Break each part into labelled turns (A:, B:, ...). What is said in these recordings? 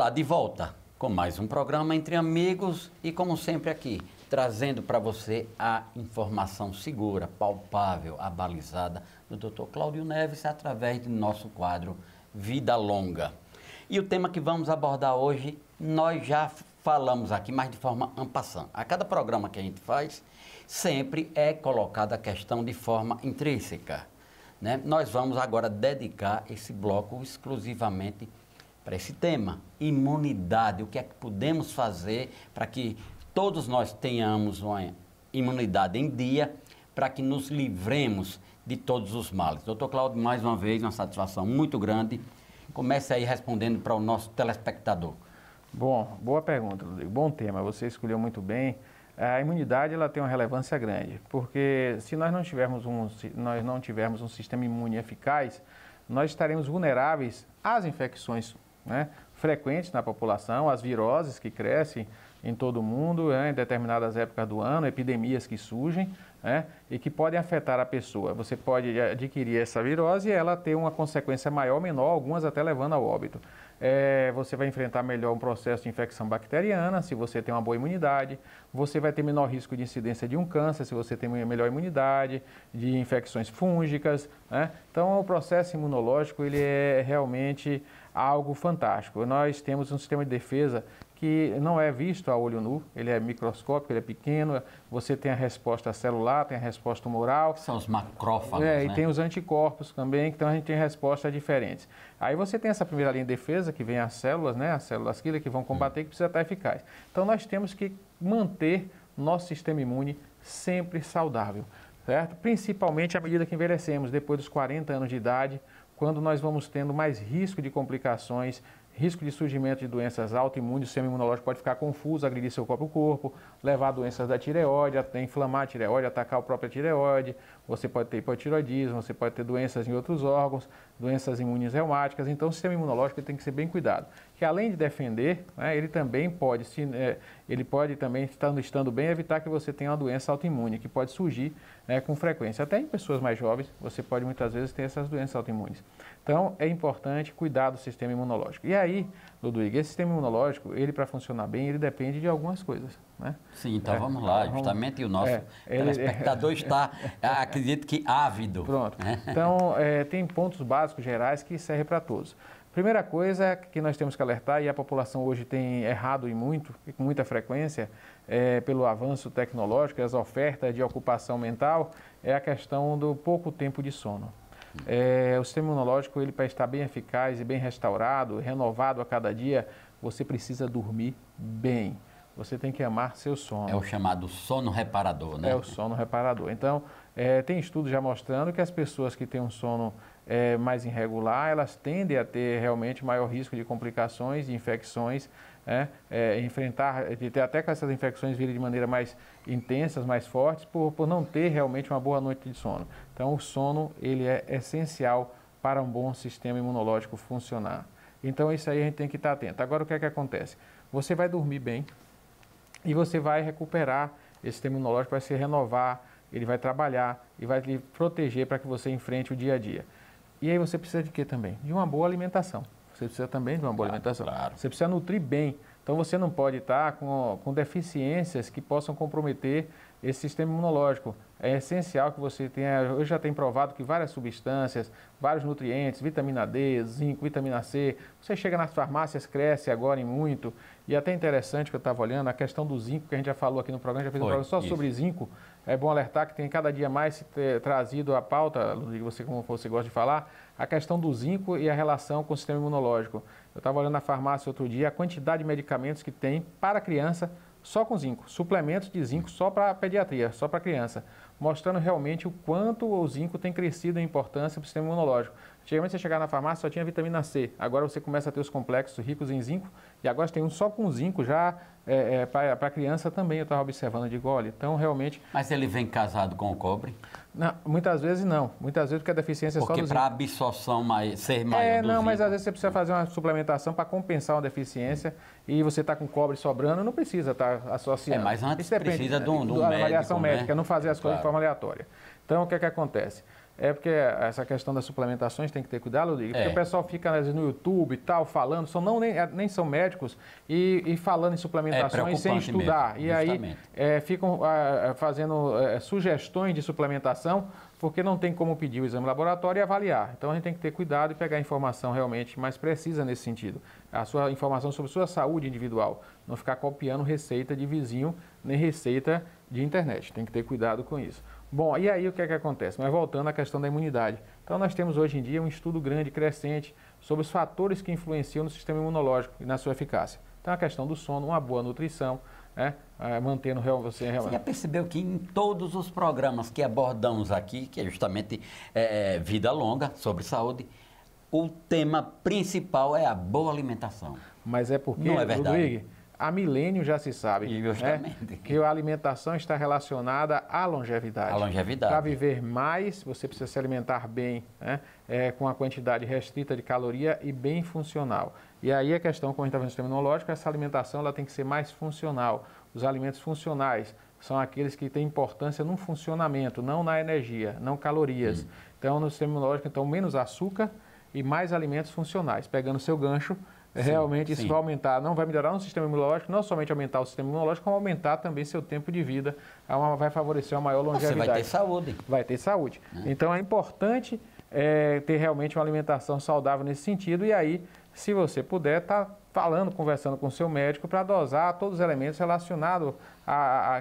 A: Olá, de volta com mais um programa Entre Amigos e, como sempre aqui, trazendo para você a informação segura, palpável, abalizada do Dr. Cláudio Neves através do nosso quadro Vida Longa. E o tema que vamos abordar hoje, nós já falamos aqui, mas de forma en passant. A cada programa que a gente faz, sempre é colocada a questão de forma intrínseca, né? Nós vamos agora dedicar esse bloco exclusivamente para esse tema, imunidade, o que é que podemos fazer para que todos nós tenhamos uma imunidade em dia, para que nos livremos de todos os males. Doutor Cláudio, mais uma vez, uma satisfação muito grande. Comece aí respondendo para o nosso telespectador.
B: Bom, boa pergunta, Rodrigo. Bom tema, você escolheu muito bem. A imunidade ela tem uma relevância grande, porque se nós não tivermos um sistema imune eficaz, nós estaremos vulneráveis às infecções, né, frequentes na população, às viroses que crescem em todo o mundo, né, em determinadas épocas do ano, epidemias que surgem, né, e que podem afetar a pessoa. Você pode adquirir essa virose e ela ter uma consequência maior ou menor, algumas até levando ao óbito. Você vai enfrentar melhor um processo de infecção bacteriana, se você tem uma boa imunidade. Você vai ter menor risco de incidência de um câncer, se você tem melhor imunidade, de infecções fúngicas, né? Então, o processo imunológico ele é realmente algo fantástico. Nós temos um sistema de defesa que não é visto a olho nu, ele é microscópico, ele é pequeno, você tem a resposta celular, tem a resposta tumoral.
A: São os macrófagos, né?
B: E tem os anticorpos também, então a gente tem respostas diferentes. Aí você tem essa primeira linha de defesa, que vem as células, né, as células killer que vão combater, que precisa estar eficaz. Então nós temos que manter nosso sistema imune sempre saudável, certo? Principalmente à medida que envelhecemos, depois dos 40 anos de idade, quando nós vamos tendo mais risco de complicações, risco de surgimento de doenças autoimunes, o sistema imunológico pode ficar confuso, agredir seu próprio corpo, levar a doenças da tireoide, até inflamar a tireoide, atacar a própria tireoide, você pode ter hipotireoidismo, você pode ter doenças em outros órgãos, doenças imunes reumáticas, então o sistema imunológico tem que ser bem cuidado. Que além de defender, né, ele também pode, estando bem, evitar que você tenha uma doença autoimune, que pode surgir, né, com frequência. Até em pessoas mais jovens, você pode muitas vezes ter essas doenças autoimunes. Então, é importante cuidar do sistema imunológico. E aí, Ludwig, esse sistema imunológico, ele para funcionar bem, ele depende de algumas coisas, né?
A: Sim, então vamos lá, justamente o nosso telespectador está, acredito que ávido.
B: Pronto, então tem pontos básicos gerais que servem para todos. Primeira coisa que nós temos que alertar, e a população hoje tem errado e com muita frequência, pelo avanço tecnológico, as ofertas de ocupação mental, é a questão do pouco tempo de sono. O sistema imunológico, ele para estar bem eficaz e bem restaurado, renovado a cada dia, você precisa dormir bem. Você tem que amar seu sono.
A: É o chamado sono reparador, né?
B: É o sono reparador. Então, tem estudos já mostrando que as pessoas que têm um sono mais irregular, elas tendem a ter realmente maior risco de complicações, de infecções, de ter até que essas infecções virem de maneira mais intensas, mais fortes, por não ter realmente uma boa noite de sono. Então, o sono, ele é essencial para um bom sistema imunológico funcionar. Então, isso aí a gente tem que estar atento. Agora, o que é que acontece? Você vai dormir bem e você vai recuperar, esse sistema imunológico vai se renovar, ele vai trabalhar e vai lhe proteger para que você enfrente o dia a dia. E aí você precisa de quê também? De uma boa alimentação. Você precisa também de uma boa alimentação. Claro. Você precisa nutrir bem. Então você não pode estar com deficiências que possam comprometer esse sistema imunológico. É essencial que você tenha, hoje já tem provado que várias substâncias, vários nutrientes, vitamina D, zinco, vitamina C, você chega nas farmácias, cresce agora em muito, e até interessante que eu estava olhando, a questão do zinco, que a gente já falou aqui no programa, já fez um programa só sobre zinco, é bom alertar que tem cada dia mais se trazido à pauta, Ludwig, você como você gosta de falar, a questão do zinco e a relação com o sistema imunológico. Eu estava olhando na farmácia outro dia, a quantidade de medicamentos que tem para criança, só com zinco, suplementos de zinco só para pediatria, só para criança, mostrando realmente o quanto o zinco tem crescido em importância para o sistema imunológico. Antigamente você chegava na farmácia só tinha vitamina C, agora você começa a ter os complexos ricos em zinco e agora tem um só com zinco já para criança também, eu estava observando de gole. Então realmente...
A: Mas ele vem casado com o cobre?
B: Não, muitas vezes não, muitas vezes porque a deficiência é só do zinco.
A: Porque para a absorção ser maior do
B: não,
A: zinco.
B: mas às vezes você precisa fazer uma suplementação para compensar uma deficiência e você está com cobre sobrando, não precisa estar associando.
A: Mas antes
B: isso depende,
A: precisa de um médico,
B: avaliação médica,
A: né?
B: não fazer as coisas de forma aleatória. Então o que é que acontece? É porque essa questão das suplementações tem que ter cuidado, Rodrigo, porque o pessoal fica às vezes, no YouTube e tal, falando, nem são médicos, e falando em suplementações sem estudar.
A: Mesmo,
B: e aí ficam fazendo sugestões de suplementação, porque não tem como pedir o exame laboratório e avaliar. Então a gente tem que ter cuidado e pegar a informação realmente mais precisa nesse sentido. A sua informação sobre sua saúde individual. Não ficar copiando receita de vizinho, nem receita de internet. Tem que ter cuidado com isso. Bom, e aí o que é que acontece? Mas voltando à questão da imunidade. Então nós temos hoje em dia um estudo grande, crescente, sobre os fatores que influenciam no sistema imunológico e na sua eficácia. Então a questão do sono, uma boa nutrição, mantendo você realmente...
A: Você já percebeu que em todos os programas que abordamos aqui, que é justamente vida longa, sobre saúde, o tema principal é a boa alimentação.
B: Mas é porque,
A: não é verdade?
B: Rodrigo, há milênios já se sabe que a alimentação está relacionada à longevidade.
A: A longevidade.
B: Para viver mais, você precisa se alimentar bem, com a quantidade restrita de caloria e bem funcional. E aí a questão, como a gente está vendo no sistema imunológico, essa alimentação ela tem que ser mais funcional. Os alimentos funcionais são aqueles que têm importância no funcionamento, não na energia, não calorias. Então, no sistema imunológico, menos açúcar e mais alimentos funcionais. Pegando o seu gancho, realmente isso vai aumentar, não vai melhorar no sistema imunológico, não somente aumentar o sistema imunológico, como aumentar também seu tempo de vida, vai favorecer uma maior longevidade.
A: Você vai ter saúde.
B: Vai ter saúde. Então é importante ter realmente uma alimentação saudável nesse sentido, e aí, se você puder, tá conversando com o seu médico para dosar todos os elementos relacionados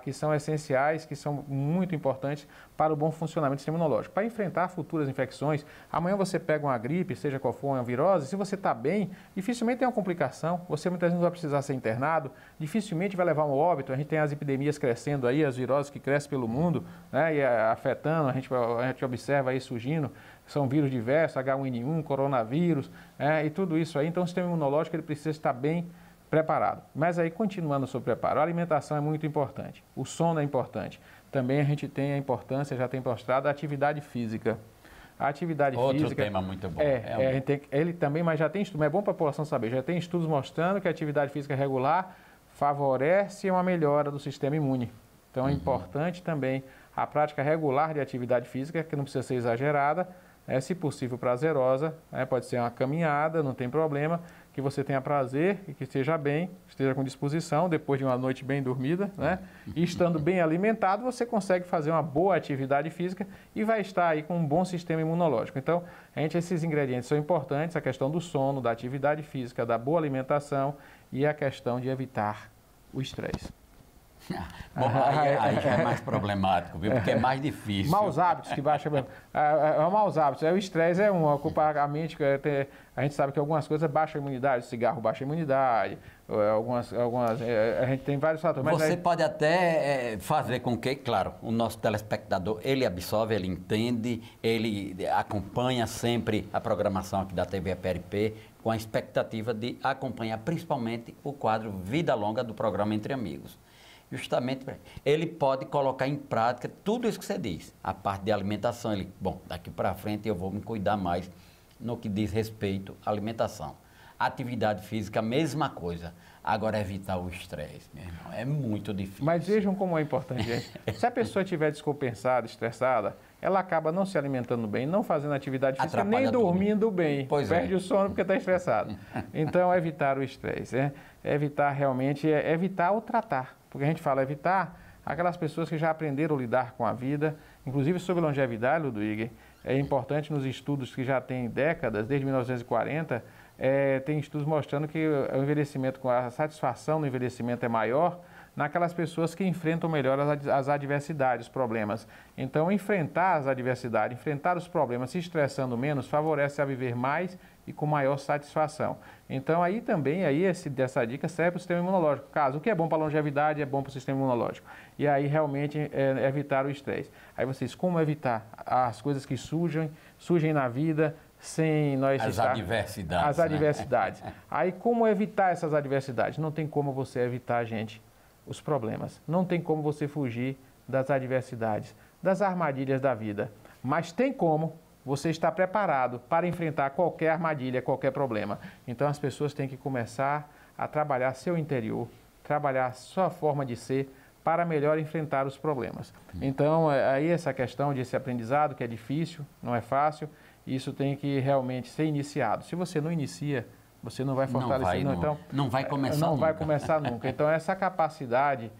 B: que são essenciais, que são muito importantes para o bom funcionamento do sistema imunológico. Para enfrentar futuras infecções, amanhã você pega uma gripe, seja qual for, uma virose, se você está bem, dificilmente tem uma complicação, você muitas vezes não vai precisar ser internado, dificilmente vai levar um óbito, a gente tem as epidemias crescendo aí, as viroses que crescem pelo mundo, e afetando, a gente observa aí surgindo, são vírus diversos, H1N1, coronavírus, e tudo isso aí. Então, o sistema imunológico ele precisa estar bem preparado. Mas aí, continuando sobre o preparo, a alimentação é muito importante, o sono é importante. Também a gente tem a importância, já tem mostrado, a atividade física. A atividade física...
A: Outro tema muito bom.
B: Ele também, mas já tem estudo, é bom para a população saber, já tem estudos mostrando que a atividade física regular favorece uma melhora do sistema imune. Então, é importante também a prática regular de atividade física, que não precisa ser exagerada, se possível prazerosa, pode ser uma caminhada, não tem problema, que você tenha prazer e que esteja bem, esteja com disposição, depois de uma noite bem dormida, e estando bem alimentado, você consegue fazer uma boa atividade física e vai estar aí com um bom sistema imunológico. Então, esses ingredientes são importantes, a questão do sono, da atividade física, da boa alimentação e a questão de evitar o estresse.
A: Bom, aí já é mais problemático, viu? Porque é mais difícil.
B: Maus hábitos que baixam. Maus hábitos. O estresse ocupar a mente. A gente sabe que algumas coisas baixam a imunidade, o cigarro baixa a imunidade, a gente tem vários fatores. Mas
A: você pode até fazer com que, claro, o nosso telespectador, ele absorve, ele entende, ele acompanha sempre a programação aqui da TV PRP, com a expectativa de acompanhar principalmente o quadro Vida Longa do programa Entre Amigos. Justamente, ele pode colocar em prática tudo isso que você diz. A parte de alimentação, daqui para frente eu vou me cuidar mais no que diz respeito à alimentação. Atividade física, mesma coisa. Agora, evitar o estresse, meu irmão, é muito difícil.
B: Mas vejam como é importante, gente. Se a pessoa estiver descompensada, estressada, ela acaba não se alimentando bem, não fazendo atividade física, nem dormindo bem. Perde o sono porque está estressado. Então, evitar o estresse. Evitar realmente, evitar ou tratar. Porque a gente fala evitar aquelas pessoas que já aprenderam a lidar com a vida, inclusive sobre longevidade, Ludwig, é importante nos estudos que já tem décadas, desde 1940, tem estudos mostrando que o envelhecimento, a satisfação no envelhecimento é maior naquelas pessoas que enfrentam melhor as adversidades, os problemas. Então, enfrentar as adversidades, enfrentar os problemas, se estressando menos, favorece a viver mais e com maior satisfação. Então, aí também, essa dica serve para o sistema imunológico. Caso o que é bom para a longevidade é bom para o sistema imunológico. E aí, realmente, evitar o estresse. Aí vocês, como evitar as coisas que surgem na vida, sem nós
A: as adversidades.
B: As adversidades. Aí, como evitar essas adversidades? Não tem como você evitar, gente, os problemas. Não tem como você fugir das adversidades, das armadilhas da vida. Mas tem como você estar preparado para enfrentar qualquer armadilha, qualquer problema. Então, as pessoas têm que começar a trabalhar seu interior, trabalhar sua forma de ser, para melhor enfrentar os problemas. Então, aí essa questão desse aprendizado, que é difícil, não é fácil, isso tem que realmente ser iniciado. Se você não inicia, você não vai fortalecer.
A: Não vai começar nunca.
B: Vai começar nunca. Então, essa capacidade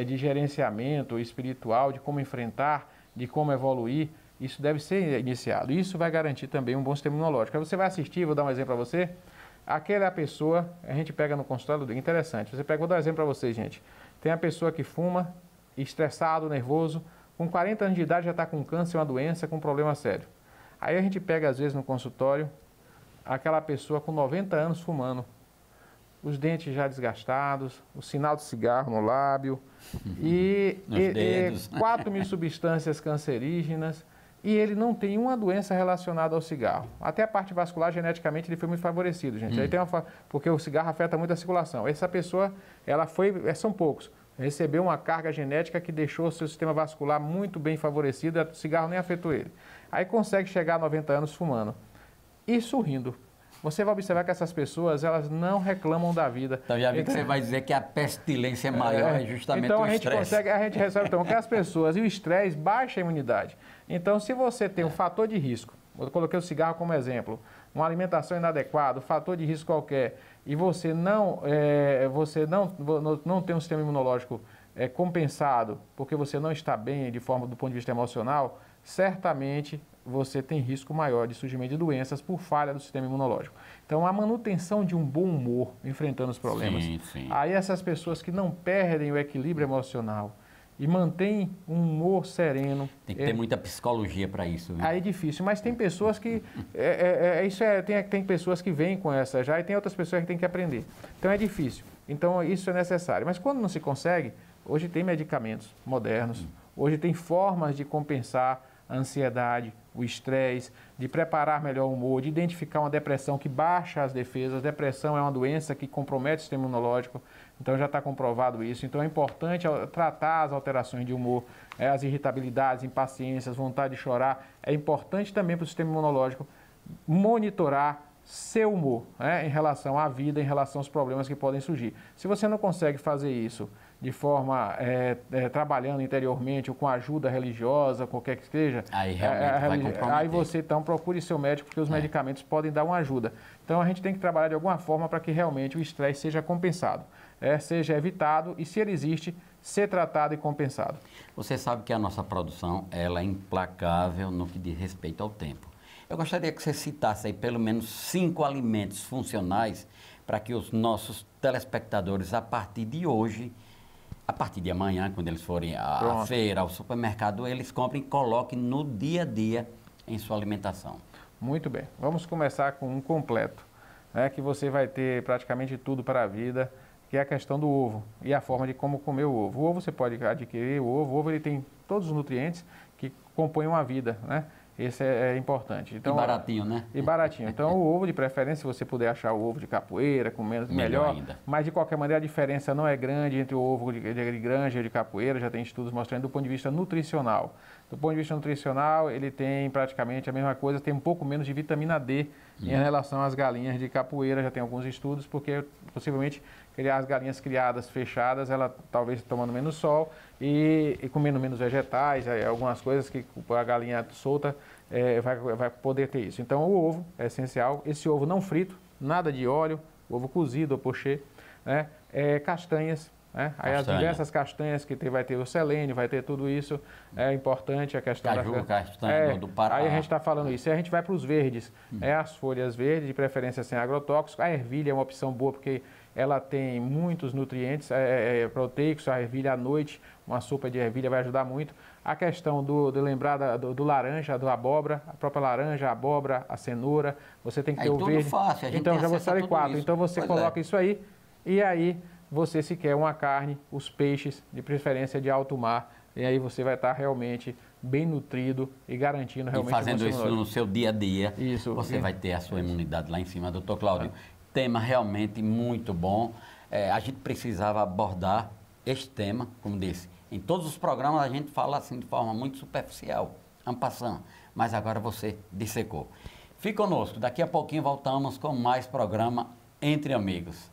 B: de gerenciamento espiritual, de como enfrentar, de como evoluir, isso deve ser iniciado. Isso vai garantir também um bom sistema imunológico. Aí você vai assistir, vou dar um exemplo para você, aquela pessoa, a gente pega no consultório, interessante, você pega, vou dar um exemplo para vocês, gente. Tem a pessoa que fuma, estressado, nervoso, com 40 anos de idade já está com câncer, uma doença, com um problema sério. Aí a gente pega, às vezes, no consultório, aquela pessoa com 90 anos fumando, os dentes já desgastados, o sinal de cigarro no lábio, e 4.000 substâncias cancerígenas, e ele não tem uma doença relacionada ao cigarro. Até a parte vascular, geneticamente, ele foi muito favorecido, gente. Aí tem porque o cigarro afeta muito a circulação. Essa pessoa, são poucos, recebeu uma carga genética que deixou o seu sistema vascular muito bem favorecido, o cigarro nem afetou ele. Aí consegue chegar a 90 anos fumando e sorrindo. Você vai observar que essas pessoas, elas não reclamam da vida.
A: Então já vi que você vai dizer que a pestilência maior é justamente
B: então,
A: o estresse.
B: Então a gente resolve que as pessoas, e o estresse baixa a imunidade. Então, se você tem um fator de risco, eu coloquei o cigarro como exemplo, uma alimentação inadequada, um fator de risco qualquer, e você não tem um sistema imunológico compensado, porque você não está bem do ponto de vista emocional, certamente você tem risco maior de surgimento de doenças por falha do sistema imunológico. Então, a manutenção de um bom humor enfrentando os problemas.
A: Sim.
B: Aí essas pessoas que não perdem o equilíbrio emocional e mantêm um humor sereno.
A: Tem que ter muita psicologia para isso. Viu?
B: Aí é difícil, mas tem pessoas que... tem pessoas que vêm com essa já e tem outras pessoas que têm que aprender. Então, é difícil. Então, isso é necessário. Mas quando não se consegue, hoje tem medicamentos modernos, hoje tem formas de compensar a ansiedade, o estresse, de preparar melhor o humor, de identificar uma depressão que baixa as defesas. Depressão é uma doença que compromete o sistema imunológico, então já está comprovado isso. Então é importante tratar as alterações de humor, as irritabilidades, impaciências, vontade de chorar. É importante também para o sistema imunológico monitorar seu humor, em relação à vida, em relação aos problemas que podem surgir. Se você não consegue fazer isso de forma trabalhando interiormente ou com ajuda religiosa, qualquer que seja,
A: aí realmente vai comprometer.
B: Aí você então procure seu médico, porque os medicamentos podem dar uma ajuda. Então a gente tem que trabalhar de alguma forma para que realmente o estresse seja compensado, seja evitado e, se ele existe, ser tratado e compensado.
A: Você sabe que a nossa produção ela é implacável no que diz respeito ao tempo. Eu gostaria que você citasse aí pelo menos 5 alimentos funcionais para que os nossos telespectadores, a partir de hoje, a partir de amanhã, quando eles forem à feira, ao supermercado, eles comprem e coloquem no dia a dia em sua alimentação.
B: Muito bem. Vamos começar com um completo, que você vai ter praticamente tudo para a vida, que é a questão do ovo e a forma de como comer o ovo. O ovo você pode adquirir, o ovo ele tem todos os nutrientes que compõem uma vida, né? Esse é importante. Então,
A: e baratinho, né?
B: E baratinho. Então, o ovo, de preferência, se você puder achar o ovo de capoeira, com menos, melhor
A: ainda.
B: Mas, de qualquer maneira, a diferença não é grande entre o ovo de granja e de capoeira. Já tem estudos mostrando do ponto de vista nutricional. Do ponto de vista nutricional, ele tem praticamente a mesma coisa, tem um pouco menos de vitamina D em relação às galinhas de capoeira. Já tem alguns estudos, porque possivelmente as galinhas criadas fechadas, ela talvez tomando menos sol e comendo menos vegetais, algumas coisas que a galinha solta vai poder ter isso. Então, o ovo é essencial. Esse ovo não frito, nada de óleo, ovo cozido ou pochê, castanhas. Aí as diversas castanhas que vai ter o selênio, vai ter tudo isso, é importante a questão
A: castanha do Pará.
B: Aí a gente está falando isso. Aí a gente vai para os verdes, as folhas verdes, de preferência sem agrotóxico. A ervilha é uma opção boa porque ela tem muitos nutrientes proteicos. A ervilha à noite, uma sopa de ervilha vai ajudar muito. A questão lembrar do laranja, do abóbora, a própria laranja, a abóbora, a cenoura, você tem que ter o verde.
A: Fácil, a gente
B: então já vou falei 4. Então você coloca isso aí e aí você, se quer uma carne, os peixes, de preferência de alto mar, e aí você vai estar realmente bem nutrido e garantindo realmente...
A: E fazendo isso no seu dia a dia,
B: você
A: vai ter a sua imunidade lá em cima. Doutor Cláudio, tema realmente muito bom. A gente precisava abordar este tema, como disse. Em todos os programas a gente fala assim de forma muito superficial, en passant, mas agora você dissecou. Fique conosco, daqui a pouquinho voltamos com mais programa Entre Amigos.